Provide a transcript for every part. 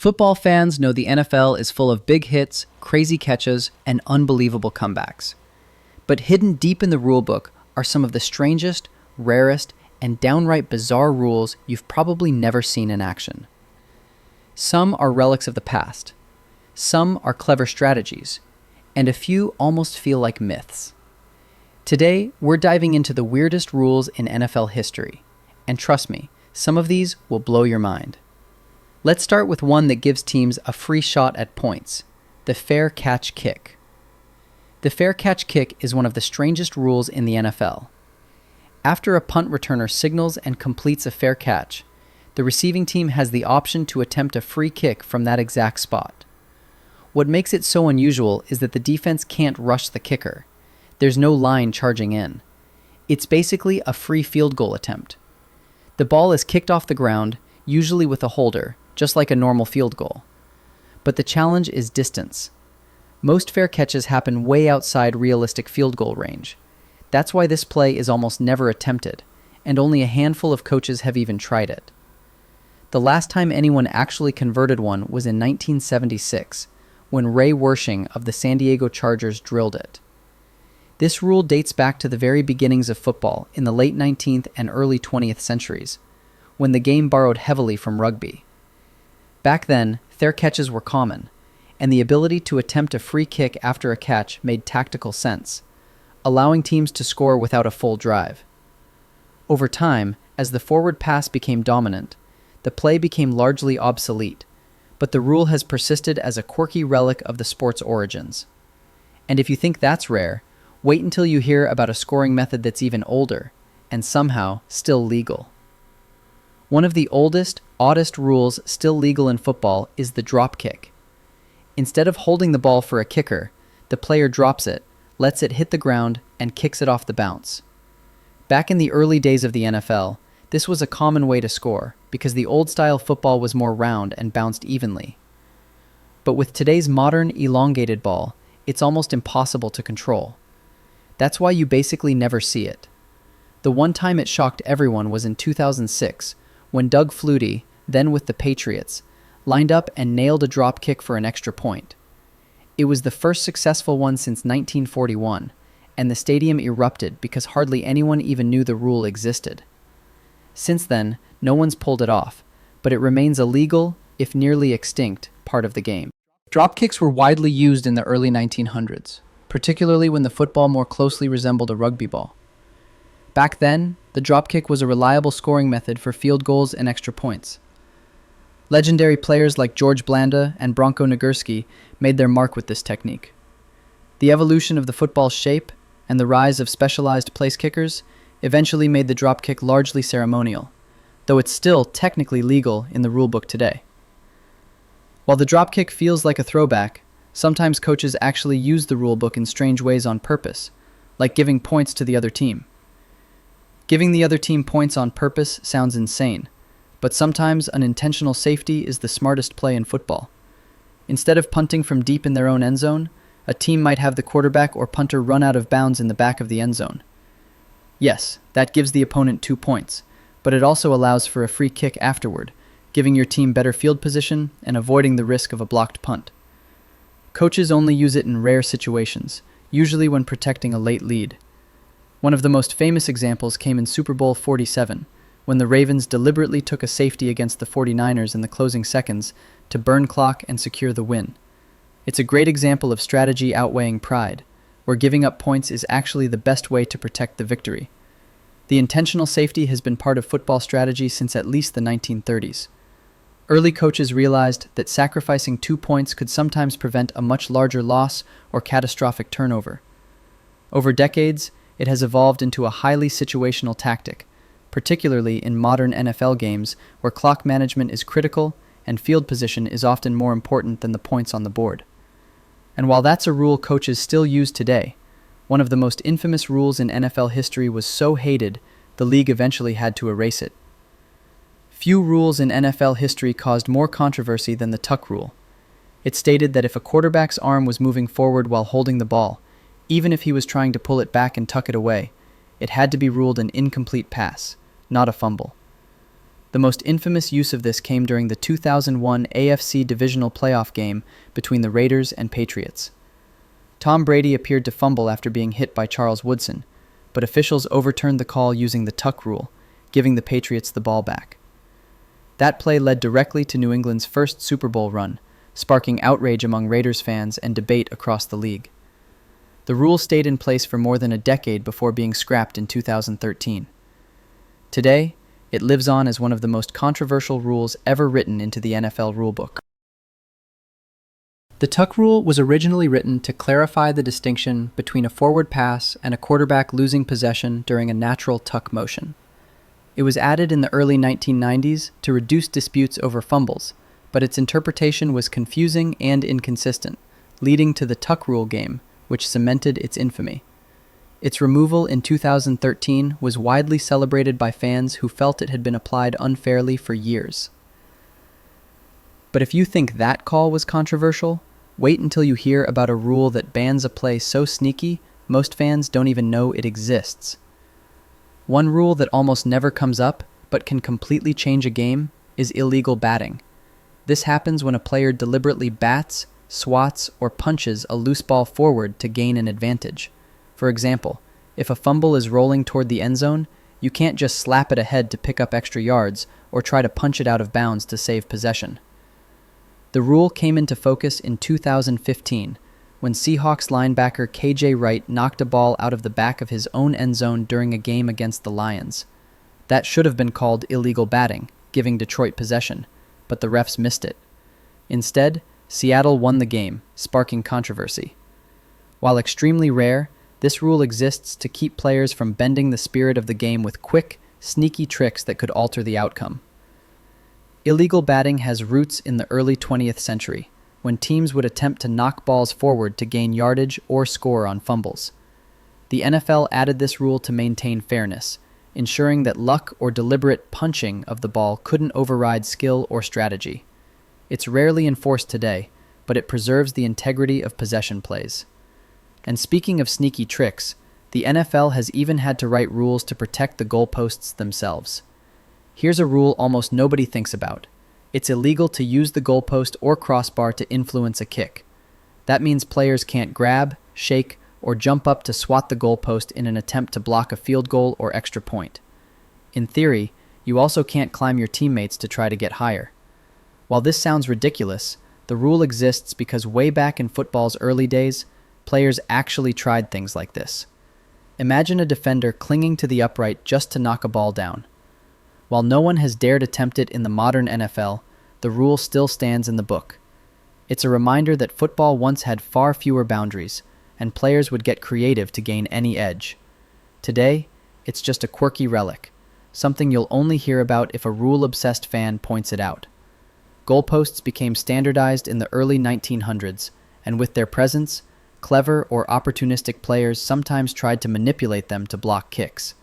Football fans know the NFL is full of big hits, crazy catches, and unbelievable comebacks. But hidden deep in the rulebook are some of the strangest, rarest, and downright bizarre rules you've probably never seen in action. Some are relics of the past, some are clever strategies, and a few almost feel like myths. Today, we're diving into the weirdest rules in NFL history, and trust me, some of these will blow your mind. Let's start with one that gives teams a free shot at points, the fair catch kick. The fair catch kick is one of the strangest rules in the NFL. After a punt returner signals and completes a fair catch, the receiving team has the option to attempt a free kick from that exact spot. What makes it so unusual is that the defense can't rush the kicker. There's no line charging in. It's basically a free field goal attempt. The ball is kicked off the ground, usually with a holder, just like a normal field goal. But the challenge is distance. Most fair catches happen way outside realistic field goal range. That's why this play is almost never attempted, and only a handful of coaches have even tried it. The last time anyone actually converted one was in 1976, when Ray Wersching of the San Diego Chargers drilled it. This rule dates back to the very beginnings of football in the late 19th and early 20th centuries, when the game borrowed heavily from rugby. Back then, fair catches were common, and the ability to attempt a free kick after a catch made tactical sense, allowing teams to score without a full drive. Over time, as the forward pass became dominant, the play became largely obsolete, but the rule has persisted as a quirky relic of the sport's origins. And if you think that's rare, wait until you hear about a scoring method that's even older, and somehow still legal. One of the oldest, oddest rules still legal in football is the drop kick. Instead of holding the ball for a kicker, the player drops it, lets it hit the ground, and kicks it off the bounce. Back in the early days of the NFL, this was a common way to score because the old-style football was more round and bounced evenly. But with today's modern, elongated ball, it's almost impossible to control. That's why you basically never see it. The one time it shocked everyone was in 2006, when Doug Flutie, then with the Patriots, lined up and nailed a drop kick for an extra point. It was the first successful one since 1941, and the stadium erupted because hardly anyone even knew the rule existed. Since then, no one's pulled it off, but it remains a legal, if nearly extinct, part of the game. Dropkicks were widely used in the early 1900s, particularly when the football more closely resembled a rugby ball. Back then, the dropkick was a reliable scoring method for field goals and extra points. Legendary players like George Blanda and Bronco Nagurski made their mark with this technique. The evolution of the football's shape and the rise of specialized place kickers eventually made the dropkick largely ceremonial, though it's still technically legal in the rulebook today. While the dropkick feels like a throwback, sometimes coaches actually use the rulebook in strange ways on purpose, like giving points to the other team. Giving the other team points on purpose sounds insane, but sometimes unintentional safety is the smartest play in football. Instead of punting from deep in their own end zone, a team might have the quarterback or punter run out of bounds in the back of the end zone. Yes, that gives the opponent 2 points, but it also allows for a free kick afterward, giving your team better field position and avoiding the risk of a blocked punt. Coaches only use it in rare situations, usually when protecting a late lead. One of the most famous examples came in Super Bowl 47, when the Ravens deliberately took a safety against the 49ers in the closing seconds to burn clock and secure the win. It's a great example of strategy outweighing pride, where giving up points is actually the best way to protect the victory. The intentional safety has been part of football strategy since at least the 1930s. Early coaches realized that sacrificing 2 points could sometimes prevent a much larger loss or catastrophic turnover. Over decades, it has evolved into a highly situational tactic, particularly in modern NFL games where clock management is critical and field position is often more important than the points on the board. And while that's a rule coaches still use today, one of the most infamous rules in NFL history was so hated, the league eventually had to erase it. Few rules in NFL history caused more controversy than the tuck rule. It stated that if a quarterback's arm was moving forward while holding the ball, even if he was trying to pull it back and tuck it away, it had to be ruled an incomplete pass, not a fumble. The most infamous use of this came during the 2001 AFC divisional playoff game between the Raiders and Patriots. Tom Brady appeared to fumble after being hit by Charles Woodson, but officials overturned the call using the tuck rule, giving the Patriots the ball back. That play led directly to New England's first Super Bowl run, sparking outrage among Raiders fans and debate across the league. The rule stayed in place for more than a decade before being scrapped in 2013. Today, it lives on as one of the most controversial rules ever written into the NFL rulebook. The tuck rule was originally written to clarify the distinction between a forward pass and a quarterback losing possession during a natural tuck motion. It was added in the early 1990s to reduce disputes over fumbles, but its interpretation was confusing and inconsistent, leading to the tuck rule game, which cemented its infamy. Its removal in 2013 was widely celebrated by fans who felt it had been applied unfairly for years. But if you think that call was controversial, wait until you hear about a rule that bans a play so sneaky, most fans don't even know it exists. One rule that almost never comes up, but can completely change a game, is illegal batting. This happens when a player deliberately bats, swats, or punches a loose ball forward to gain an advantage. For example, if a fumble is rolling toward the end zone, you can't just slap it ahead to pick up extra yards or try to punch it out of bounds to save possession. The rule came into focus in 2015 when Seahawks linebacker KJ Wright knocked a ball out of the back of his own end zone during a game against the Lions. That should have been called illegal batting, giving Detroit possession, but the refs missed it. Instead, Seattle won the game, sparking controversy. While extremely rare, this rule exists to keep players from bending the spirit of the game with quick, sneaky tricks that could alter the outcome. Illegal batting has roots in the early 20th century, when teams would attempt to knock balls forward to gain yardage or score on fumbles. The NFL added this rule to maintain fairness, ensuring that luck or deliberate punching of the ball couldn't override skill or strategy. It's rarely enforced today, but it preserves the integrity of possession plays. And speaking of sneaky tricks, the NFL has even had to write rules to protect the goalposts themselves. Here's a rule almost nobody thinks about. It's illegal to use the goalpost or crossbar to influence a kick. That means players can't grab, shake, or jump up to swat the goalpost in an attempt to block a field goal or extra point. In theory, you also can't climb your teammates to try to get higher. While this sounds ridiculous, the rule exists because way back in football's early days, players actually tried things like this. Imagine a defender clinging to the upright just to knock a ball down. While no one has dared attempt it in the modern NFL, the rule still stands in the book. It's a reminder that football once had far fewer boundaries, and players would get creative to gain any edge. Today, it's just a quirky relic, something you'll only hear about if a rule-obsessed fan points it out. Goalposts became standardized in the early 1900s, and with their presence, clever or opportunistic players sometimes tried to manipulate them to block kicks.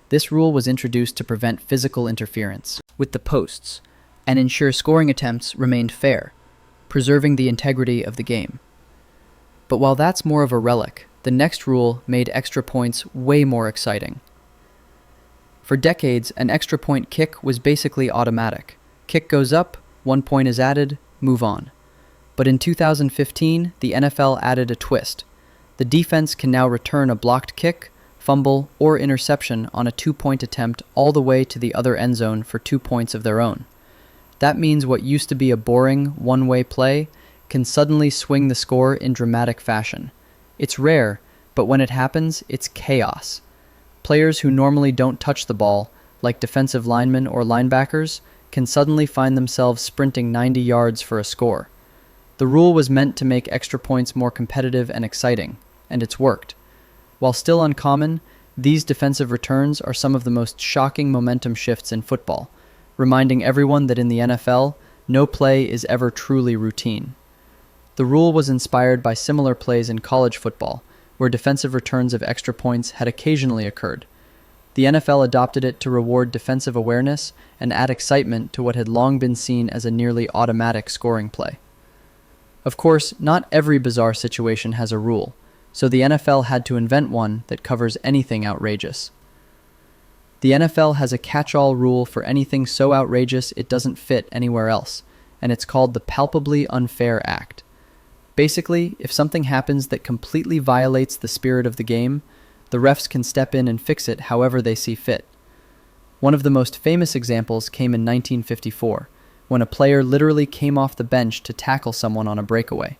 This rule was introduced to prevent physical interference with the posts and ensure scoring attempts remained fair, preserving the integrity of the game. But while that's more of a relic, the next rule made extra points way more exciting. For decades, an extra point kick was basically automatic. Kick goes up, 1 point is added, move on. But in 2015, the NFL added a twist. The defense can now return a blocked kick, fumble, or interception on a 2-point attempt all the way to the other end zone for 2 points of their own. That means what used to be a boring, one-way play can suddenly swing the score in dramatic fashion. It's rare, but when it happens, it's chaos. Players who normally don't touch the ball, like defensive linemen or linebackers, can suddenly find themselves sprinting 90 yards for a score. The rule was meant to make extra points more competitive and exciting, and it's worked. While still uncommon, these defensive returns are some of the most shocking momentum shifts in football, reminding everyone that in the NFL, no play is ever truly routine. The rule was inspired by similar plays in college football, where defensive returns of extra points had occasionally occurred. The NFL adopted it to reward defensive awareness and add excitement to what had long been seen as a nearly automatic scoring play. Of course, not every bizarre situation has a rule, so the NFL had to invent one that covers anything outrageous. The NFL has a catch-all rule for anything so outrageous it doesn't fit anywhere else, and it's called the Palpably Unfair Act. Basically, if something happens that completely violates the spirit of the game, the refs can step in and fix it however they see fit. One of the most famous examples came in 1954, when a player literally came off the bench to tackle someone on a breakaway.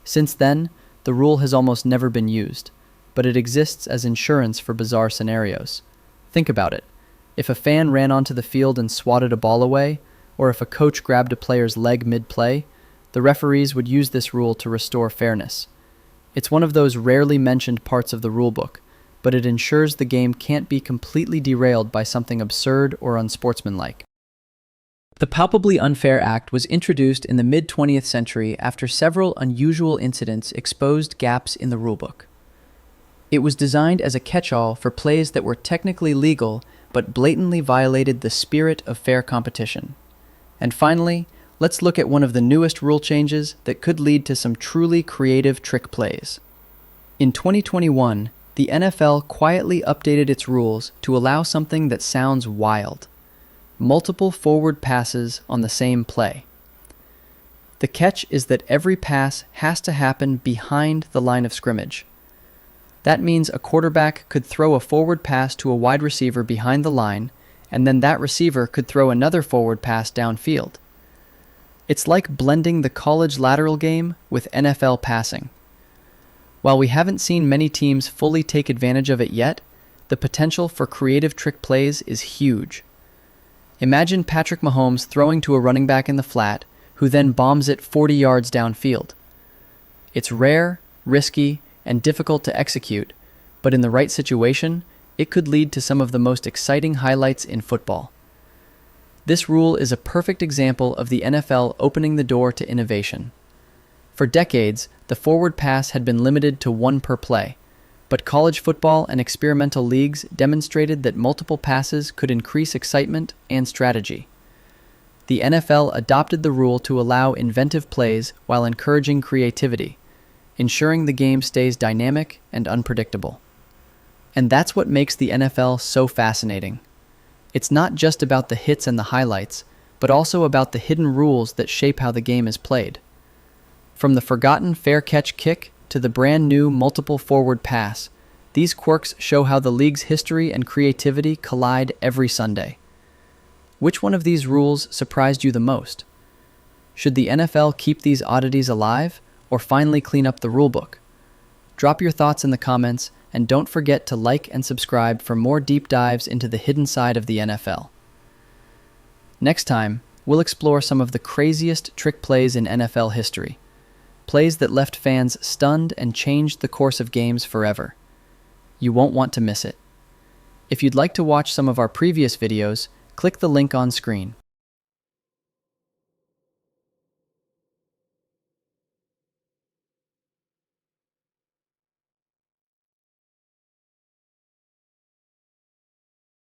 Since then, the rule has almost never been used, but it exists as insurance for bizarre scenarios. Think about it. If a fan ran onto the field and swatted a ball away, or if a coach grabbed a player's leg mid-play, the referees would use this rule to restore fairness. It's one of those rarely mentioned parts of the rulebook, but it ensures the game can't be completely derailed by something absurd or unsportsmanlike. The Palpably Unfair Act was introduced in the mid-20th century after several unusual incidents exposed gaps in the rulebook. It was designed as a catch-all for plays that were technically legal but blatantly violated the spirit of fair competition. And finally, let's look at one of the newest rule changes that could lead to some truly creative trick plays. In 2021, the NFL quietly updated its rules to allow something that sounds wild: multiple forward passes on the same play. The catch is that every pass has to happen behind the line of scrimmage. That means a quarterback could throw a forward pass to a wide receiver behind the line, and then that receiver could throw another forward pass downfield. It's like blending the college lateral game with NFL passing. While we haven't seen many teams fully take advantage of it yet, the potential for creative trick plays is huge. Imagine Patrick Mahomes throwing to a running back in the flat, who then bombs it 40 yards downfield. It's rare, risky, and difficult to execute, but in the right situation, it could lead to some of the most exciting highlights in football. This rule is a perfect example of the NFL opening the door to innovation. For decades, the forward pass had been limited to one per play, but college football and experimental leagues demonstrated that multiple passes could increase excitement and strategy. The NFL adopted the rule to allow inventive plays while encouraging creativity, ensuring the game stays dynamic and unpredictable. And that's what makes the NFL so fascinating. It's not just about the hits and the highlights, but also about the hidden rules that shape how the game is played. From the forgotten fair catch kick to the brand new multiple forward pass, these quirks show how the league's history and creativity collide every Sunday. Which one of these rules surprised you the most? Should the NFL keep these oddities alive, or finally clean up the rulebook? Drop your thoughts in the comments, and don't forget to like and subscribe for more deep dives into the hidden side of the NFL. Next time, we'll explore some of the craziest trick plays in NFL history. Plays that left fans stunned and changed the course of games forever. You won't want to miss it. If you'd like to watch some of our previous videos, click the link on screen.